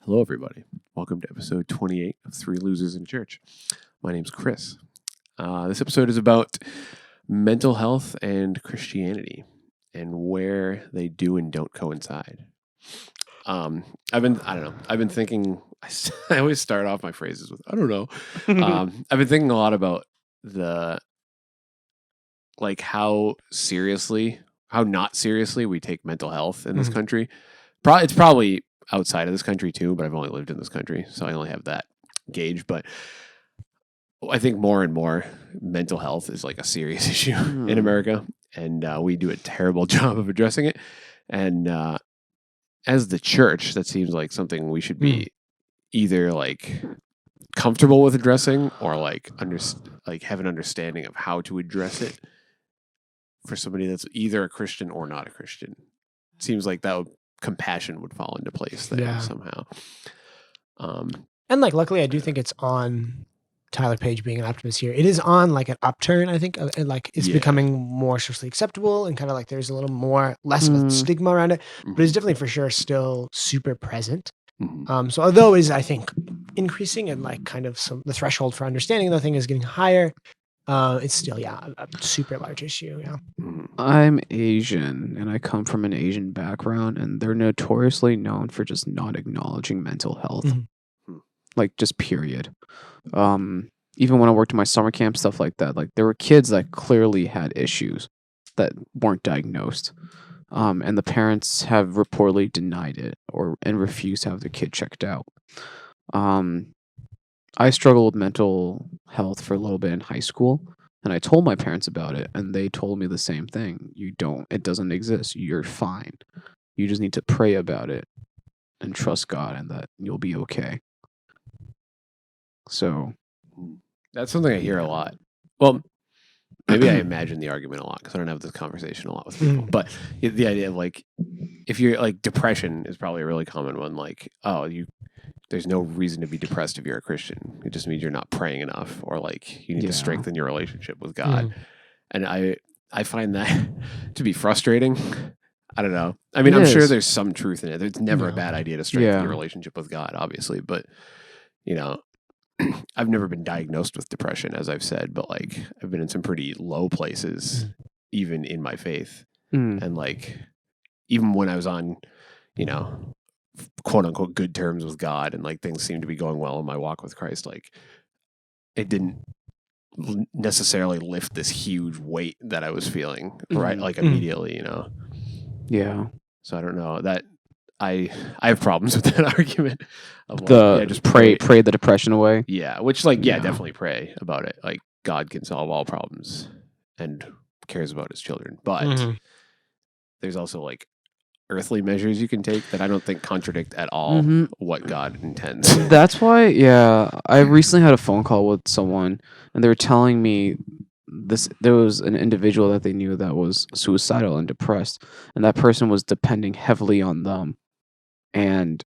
Hello, everybody. Welcome to episode 28 of Three Losers in Church. My name's Chris. This episode is about mental health and Christianity and where they do and don't coincide. I've been thinking, I always start off my phrases with, I don't know. I've been thinking a lot about how not seriously we take mental health in this country. It's probably outside of this country too, but I've only lived in this country, so I only have that gauge. But I think more and more mental health is like a serious issue in America, and we do a terrible job of addressing it. And as the church, that seems like something we should be either like comfortable with addressing or have an understanding of how to address it for somebody that's either a Christian or not a Christian. It seems like compassion would fall into place there somehow. And luckily, I do think it's on Tyler Page being an optimist here. It is on like an upturn, I think, and it's becoming more socially acceptable and kind of like there's a little more less of a stigma around it, but it's definitely for sure still super present. So although it is, I think, increasing and like kind of the threshold for understanding the thing is getting higher, it's still a super large issue. I'm Asian and I come from an Asian background, and they're notoriously known for just not acknowledging mental health. Like just period. Even when I worked in my summer camp, stuff like that, like there were kids that clearly had issues that weren't diagnosed. And the parents have reportedly denied it and refused to have their kid checked out. I struggled with mental health for a little bit in high school, and I told my parents about it, and they told me the same thing. It doesn't exist. You're fine. You just need to pray about it and trust God and that you'll be okay. So that's something I hear a lot. Well, maybe I imagine the argument a lot because I don't have this conversation a lot with people. But the idea of like, if you're like, depression is probably a really common one. Like, there's no reason to be depressed if you're a Christian. It just means you're not praying enough, or like you need to strengthen your relationship with God. And I find that to be frustrating. I don't know. I mean, I'm sure there's some truth in it. It's never a bad idea to strengthen your relationship with God, obviously. But, I've never been diagnosed with depression, as I've said, but like I've been in some pretty low places, even in my faith. And like, even when I was on, quote unquote good terms with God and like things seemed to be going well in my walk with Christ, like it didn't necessarily lift this huge weight that I was feeling like immediately, Yeah. So I don't know that I have problems with that argument of just pray the depression away. Yeah, which definitely pray about it. Like God can solve all problems and cares about his children. But there's also like earthly measures you can take that I don't think contradict at all what God intends. That's why, I recently had a phone call with someone, and they were telling me there was an individual that they knew that was suicidal and depressed, and that person was depending heavily on them. And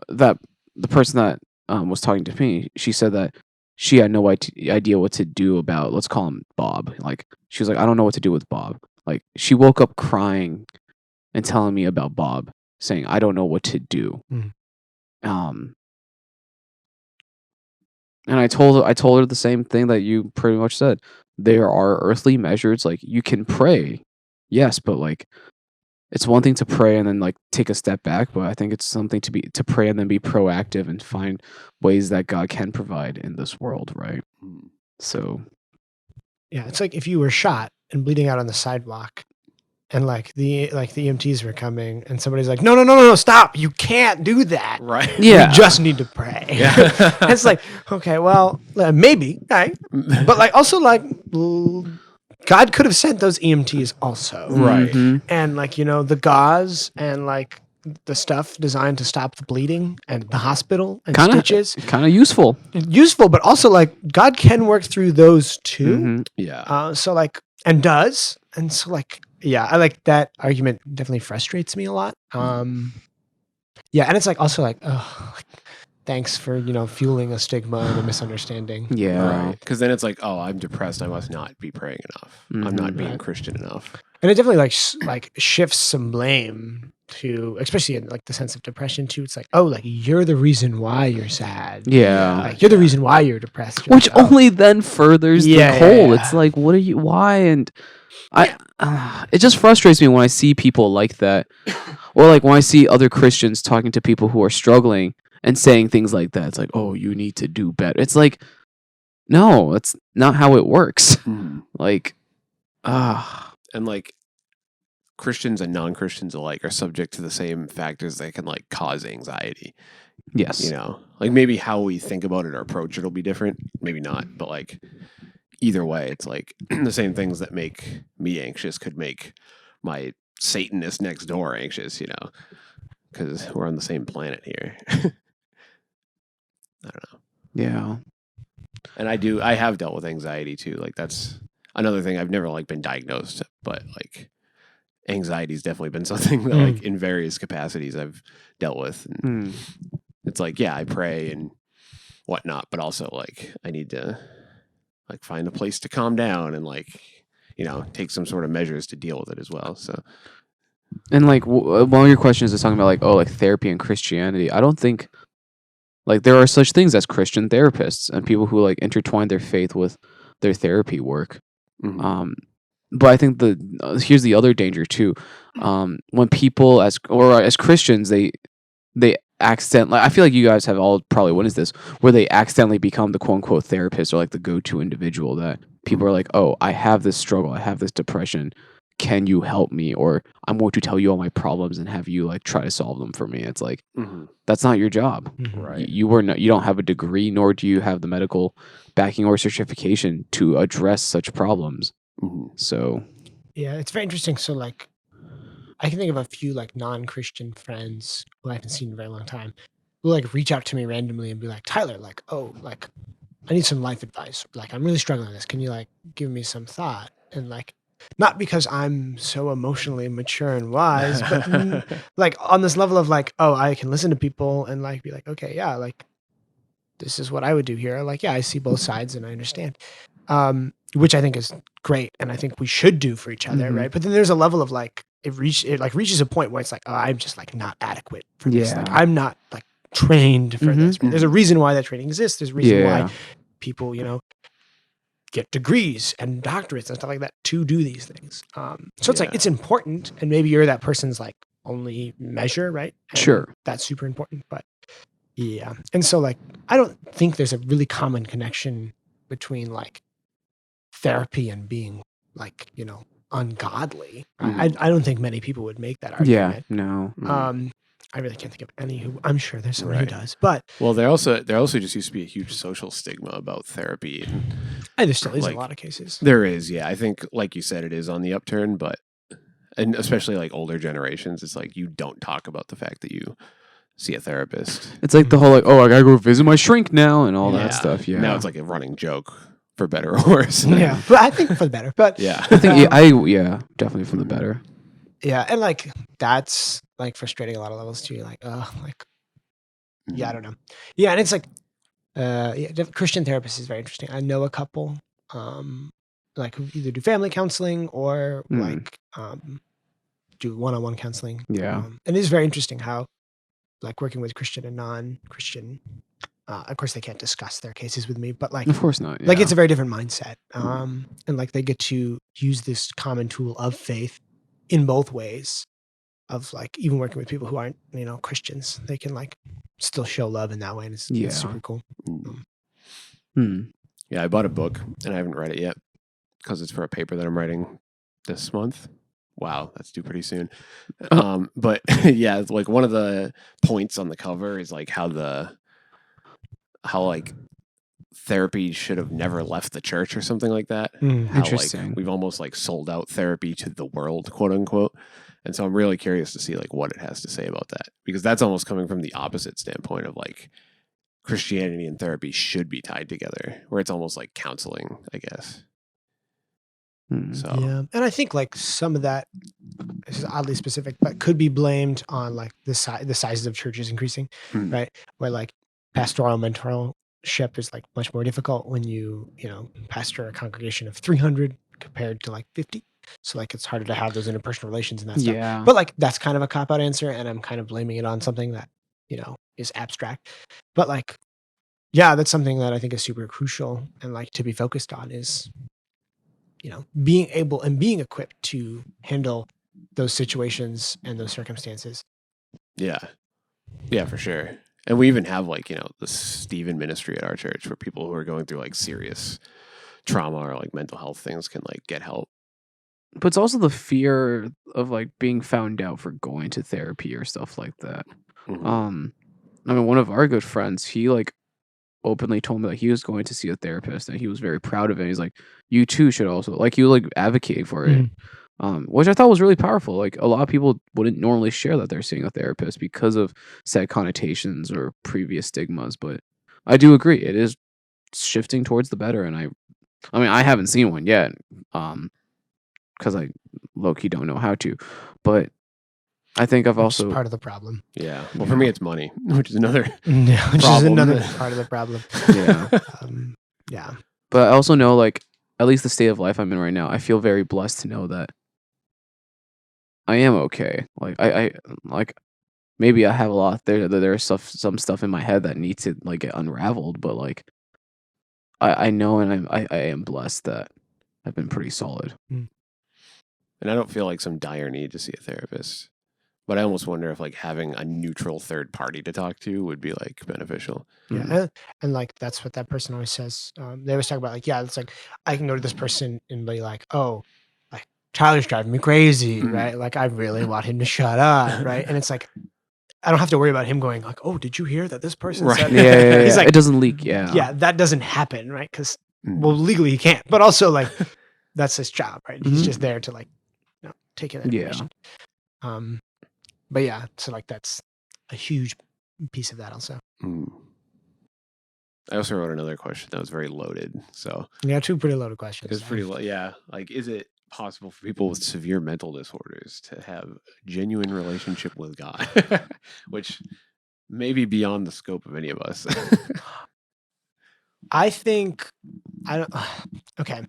that the person that was talking to me, she said that she had no idea what to do about, let's call him Bob. Like, she was like, I don't know what to do with Bob. Like, she woke up crying and telling me about Bob, saying, I don't know what to do. And I told her the same thing that you pretty much said. There are earthly measures, like you can pray, yes, but like it's one thing to pray and then like take a step back, but I think it's something to pray and then be proactive and find ways that God can provide in this world, right? So it's like if you were shot and bleeding out on the sidewalk, and like the EMTs were coming, and somebody's like, no, stop! You can't do that. Right? Yeah, you just need to pray. Yeah. It's like, okay, well, maybe, right? But like also like, God could have sent those EMTs also, right? And like the gauze and like the stuff designed to stop the bleeding and the hospital and stitches, kind of useful, but also like God can work through those too. Yeah. So like, and does, and so like. Yeah, I like that argument. Definitely frustrates me a lot. And it's like also like, thanks for fueling a stigma and a misunderstanding. Yeah, right. Because then it's like, I'm depressed. I must not be praying enough. I'm not being Christian enough. And it definitely like shifts some blame to, especially in like the sense of depression too. It's like, oh, like you're the reason why you're sad. Yeah. Like you're the reason why you're depressed. You're Which like, oh, only then furthers Yeah, the yeah, hole. yeah. It's like, what are you? Why? And it just frustrates me when I see people like that, or like when I see other Christians talking to people who are struggling and saying things like that. It's like, oh, you need to do better. It's like, no, that's not how it works. Mhm. Like, And like Christians and non-Christians alike are subject to the same factors that can like cause anxiety. yes, You know, like maybe how we think about it or approach it will be different, maybe not, but like either way, it's like the same things that make me anxious could make my Satanist next door anxious, you know, because we're on the same planet here. I don't know. yeah, And I have dealt with anxiety too. Like that's another thing. I've never like been diagnosed, but like anxiety's definitely been something that like in various capacities I've dealt with. And it's like, yeah, I pray and whatnot, but also like I need to like find a place to calm down and like, you know, take some sort of measures to deal with it as well. So and like one of your questions is talking about like, oh, like therapy and Christianity. I don't think like there are such things as Christian therapists and people who like intertwine their faith with their therapy work. mhm. But I think here's the other danger too. When people as Christians, they accidentally, I feel like you guys have all probably witnessed this, where they accidentally become the quote unquote therapist or like the go-to individual that people are like, oh, I have this struggle, I have this depression. Can you help me? Or I'm going to tell you all my problems and have you like try to solve them for me. It's like, Mhm. that's not your job. Right. You don't have a degree, nor do you have the medical backing or certification to address such problems. Mhm. So Yeah, it's very interesting. So like I can think of a few like non-Christian friends who I haven't seen in a very long time who like reach out to me randomly and be like, Tyler, like, oh, like I need some life advice. Like I'm really struggling with this. Can you like give me some thought? And like not because I'm so emotionally mature and wise, but like on this level of like, oh, I can listen to people and like be like, okay, yeah, like this is what I would do here. Like, yeah, I see both sides and I understand. Which I think is great and I think we should do for each other, Mhm. right? But then there's a level of like it reaches a point where it's like, oh, I'm just like not adequate for this. Like Yeah. I'm not like trained for this. Mhm. There's a reason why that training exists. There's a reason yeah, why people, you know, get degrees and doctorates and stuff like that to do these things. So it's like Yeah. it's important, and maybe you're that person's like only measure, right? And Sure. that's super important. But yeah, and so like I don't think there's a really common connection between like therapy and being like, you know, ungodly. I don't think many people would make that yeah, argument. no, I really can't think of any who I'm sure there's someone Right. who does, but Well, there also just used to be a huge social stigma about therapy. And there still is like, a lot of cases. there is, yeah. I think, like you said, it is on the upturn, but and especially like older generations, it's like you don't talk about the fact that you see a therapist. it's like the whole like, oh, I gotta go visit my shrink now and all Yeah. that stuff. Yeah, Now it's like a running joke, for better or worse. Yeah, but I think for the better. But Yeah. I think definitely for the better. yeah, and like that's like frustrating a lot of levels too. You're like, oh, like yeah, I don't know. Yeah, and it's like, Christian therapist is very interesting. I know a couple, like who either do family counseling or like do one-on-one counseling. Yeah. And it is very interesting how, like, working with Christian and non-Christian. Of course, they can't discuss their cases with me, but like, Of course not. like yeah. it's a very different mindset, and like they get to use this common tool of faith in both ways. Of like even working with people who aren't, you know, Christians, they can like still show love in that way, and it's Yeah. super cool. Yeah, I bought a book and I haven't read it yet because it's for a paper that I'm writing this month. Wow, that's due pretty soon. But yeah, it's like one of the points on the cover is like how like therapy should have never left the church or something like that. How Interesting. like we've almost like sold out therapy to the world, quote unquote. And so I'm really curious to see like what it has to say about that, because that's almost coming from the opposite standpoint of like Christianity and therapy should be tied together, where it's almost like counseling, I guess. So Yeah, and I think like some of that, this is oddly specific, but could be blamed on like the sizes of churches increasing, right? Where like pastoral mentorship is like much more difficult when you know pastor a congregation of 300 compared to like 50. So like it's harder to have those interpersonal relations and that stuff. Yeah. But like that's kind of a cop out answer, and I'm kind of blaming it on something that is abstract. But like, yeah, that's something that I think is super crucial and like to be focused on is being able and being equipped to handle those situations and those circumstances. Yeah. Yeah, for sure. And we even have like, the Stephen ministry at our church where people who are going through like serious trauma or like mental health things can like get help. But it's also the fear of like being found out for going to therapy or stuff like that. Mhm. I mean, one of our good friends, he like openly told me that he was going to see a therapist and he was very proud of it. He's like, you too should also, like, he was like advocating for it. Which I thought was really powerful. Like a lot of people wouldn't normally share that they're seeing a therapist because of sad connotations or previous stigmas. But I do agree, it is shifting towards the better. And I mean, I haven't seen one yet, because I low-key don't know how to. But I think I've Which is also part of the problem. Yeah. Well, for me, it's money, which is another. Yeah, which is Problem. another part of the problem. yeah. Yeah. But I also know, like, at least the state of life I'm in right now, I feel very blessed to know that I am okay. Like I like maybe I have a lot there's some stuff in my head that needs to like get unraveled, but like I know and I am blessed that I've been pretty solid. And I don't feel like some dire need to see a therapist. But I almost wonder if like having a neutral third party to talk to would be like beneficial. Yeah, and like that's what that person always says. They always talk about like, yeah, it's like I can go to this person and be like, oh, like Tyler's driving me crazy, Mhm. right? Like I really want him to shut up, right? And it's like I don't have to worry about him going like, oh, did you hear that this person Right. said? Yeah. He's like, it doesn't leak, yeah. yeah, that doesn't happen, right? Because Mm. well, legally he can't, but also like that's his job, right? He's Mhm. just there to like take care of that Yeah. information. But yeah, so like that's a huge piece of that also. Mm. I also wrote another question that was very loaded. So Yeah, two pretty loaded questions. it's pretty yeah. Like, is it possible for people with severe mental disorders to have a genuine relationship with God? Which may be beyond the scope of any of us. I think I don't. Okay,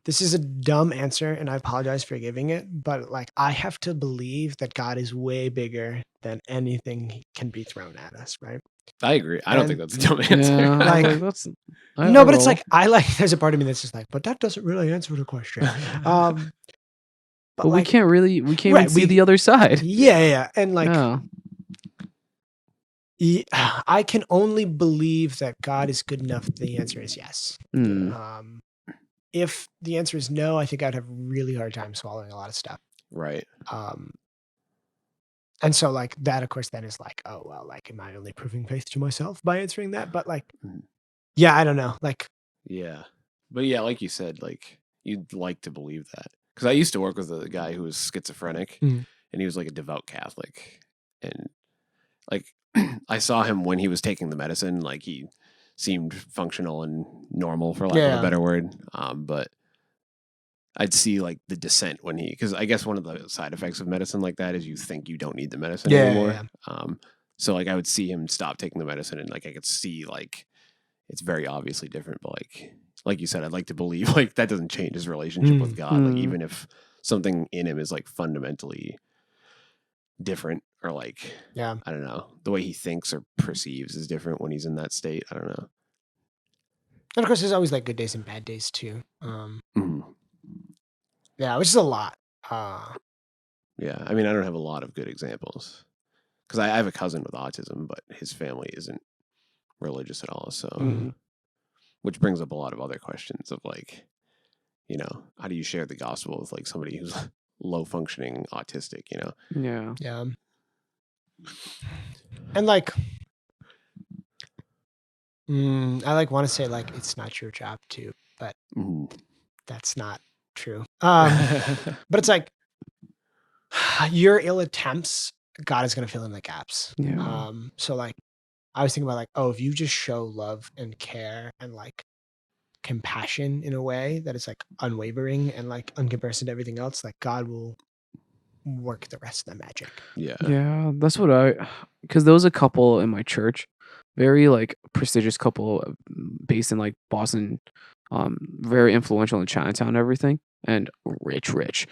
this is a dumb answer, and I apologize for giving it. But like, I have to believe that God is way bigger than anything can be thrown at us, right? I agree. I don't think And- that's a dumb answer. Yeah, Like- that's No, but it's like I like. There's a part of me that's just like, but that doesn't really answer the question. But but we like, can't even Right, see we- the other side. yeah, and like, Yeah. I can only believe that God is good enough. The answer is yes. Mm. If the answer is no, I think I'd have a really hard time swallowing a lot of stuff. Right. And so like that, of course, then is like, oh, well, like, am I only proving faith to myself by answering that? But like, Mhm. yeah, I don't know. Like, Yeah. But yeah, like you said, like you'd like to believe that. Because I used to work with a guy who was schizophrenic Mhm. and he was like a devout Catholic. And like I saw him when he was taking the medicine, like he seemed functional and normal for lack of Yeah. a better word. But I'd see like the descent when because I guess one of the side effects of medicine like that is you think you don't need the medicine Yeah, anymore. yeah. So like I would see him stop taking the medicine and like I could see like it's very obviously different, but like you said, I'd like to believe like that doesn't change his relationship with God. Like Mm. even if something in him is like fundamentally different or like yeah. I don't know, the way he thinks or perceives is different when he's in that state. I don't know. And of course, there's always like good days and bad days too. Mhm. Yeah, which is a lot. Yeah, I mean, I don't have a lot of good examples because I have a cousin with autism, but his family isn't religious at all. So, Mhm. which brings up a lot of other questions of like, how do you share the gospel with like somebody who's low functioning autistic? Yeah. Yeah. And like, I like want to say like it's not your job to, but Mhm. that's not true. But it's like your ill attempts, God is going to fill in the gaps. Yeah. So like, I was thinking about like, oh, if you just show love and care and like compassion in a way that is like unwavering and like in comparison to everything else, like God will work the rest of the magic. Yeah. Yeah, that's what because there was a couple in my church, very like prestigious couple based in like Boston, very influential in Chinatown and everything. and rich.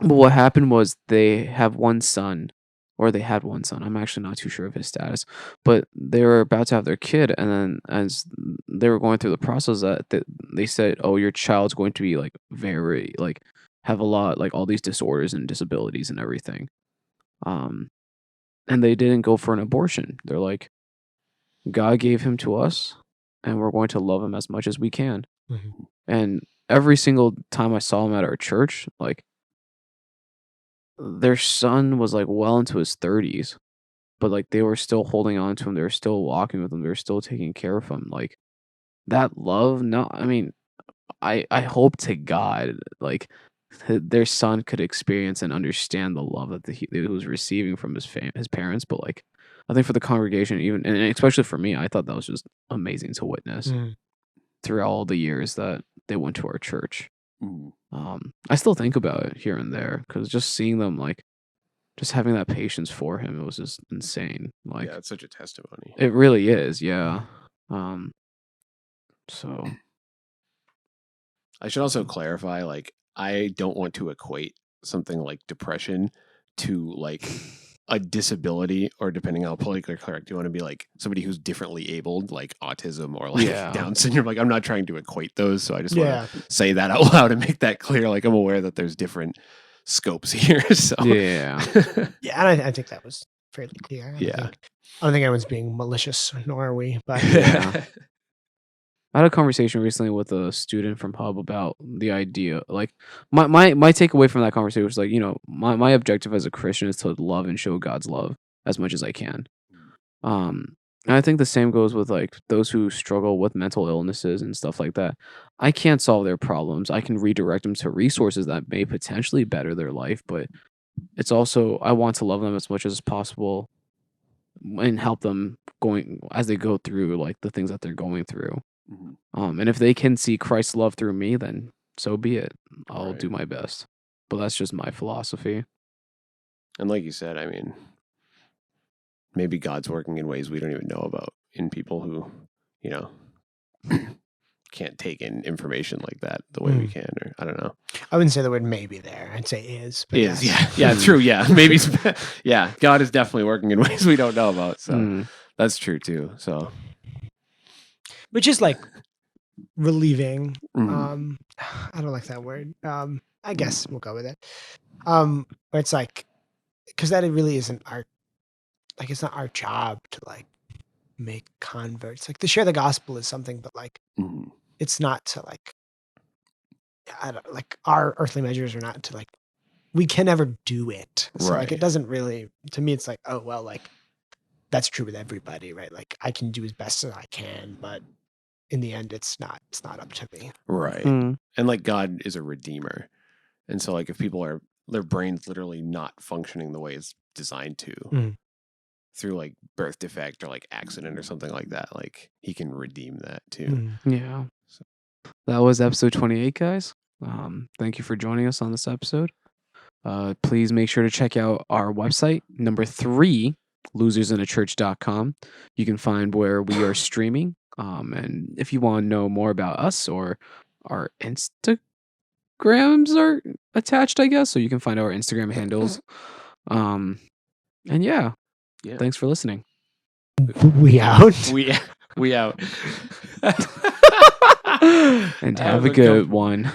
But what happened was they have one son, or they had one son. I'm actually not too sure of his status, but they were about to have their kid, and then as they were going through the process, that they said, "Oh, your child's going to be like very like have a lot like all these disorders and disabilities and everything." Um, and they didn't go for an abortion. They're like, God gave him to us, and we're going to love him as much as we can. Mhm. And every single time I saw him at our church, like their son was like well into his 30s, but like they were still holding on to him. They were still walking with him. They were still taking care of him. Like that love. No, I mean, I hope to God like their son could experience and understand the love that he was receiving from his parents. But like, I think for the congregation, even and especially for me, I thought that was just amazing to witness Mm. through all the years that they went to our church. Mm. I still think about it here and there because just seeing them like just having that patience for him, it was just insane. Like Yeah, it's such a testimony. it really is, yeah. So I should also clarify, like, I don't want to equate something like depression to like a disability, or depending how politically correct you want to be, like somebody who's differently abled, like autism or like Yeah. Down syndrome. Like, I'm not trying to equate those, so I just want Yeah. to say that out loud and make that clear. Like, I'm aware that there's different scopes here. So yeah. Yeah, and I think that was fairly clear. Yeah. I don't think anyone's being malicious, nor are we. But Yeah. I had a conversation recently with a student from Hub about the idea. Like my takeaway from that conversation was like, you know, my objective as a Christian is to love and show God's love as much as I can. And I think the same goes with like those who struggle with mental illnesses and stuff like that. I can't solve their problems. I can redirect them to resources that may potentially better their life, but it's also I want to love them as much as possible and help them going as they go through like the things that they're going through. Mhm. And if they can see Christ's love through me, then so be it. I'll do Right. my best. But that's just my philosophy. And like you said, I mean, maybe God's working in ways we don't even know about in people who, you know, can't take in information like that the way we can, or I don't know. I wouldn't say the word maybe there. I'd say is. But Is yes. yeah, true, yeah, maybe, yeah. God is definitely working in ways we don't know about, so Mm. that's true too. So, Which is like relieving. mhm. I don't like that word. I guess we'll go with it. Where it's like, because that really isn't our, like, it's not our job to like make converts. Like to share the gospel is something, but like Mhm. it's not to like, I don't like our earthly measures are not to like, we can never do it. So like Right. it doesn't really, to me, it's like, oh well, like that's true with everybody, right? Like I can do as best as I can, but in the end, it's not up to me. Right. Mm. And like God is a redeemer, and so like if people are their brains literally not functioning the way it's designed to, Mm. through like birth defect or like accident or something like that, like He can redeem that too. Mm. Yeah. So- That was episode 28, guys. Thank you for joining us on this episode. Please make sure to check out our website, number 3, losersinachurch.com. You can find where we are streaming. And if you want to know more about us, or our Instagrams are attached, I guess, so you can find our Instagram handles. And yeah, Yeah. thanks for listening. We out. We out. And That have was a good uncomfortable. one.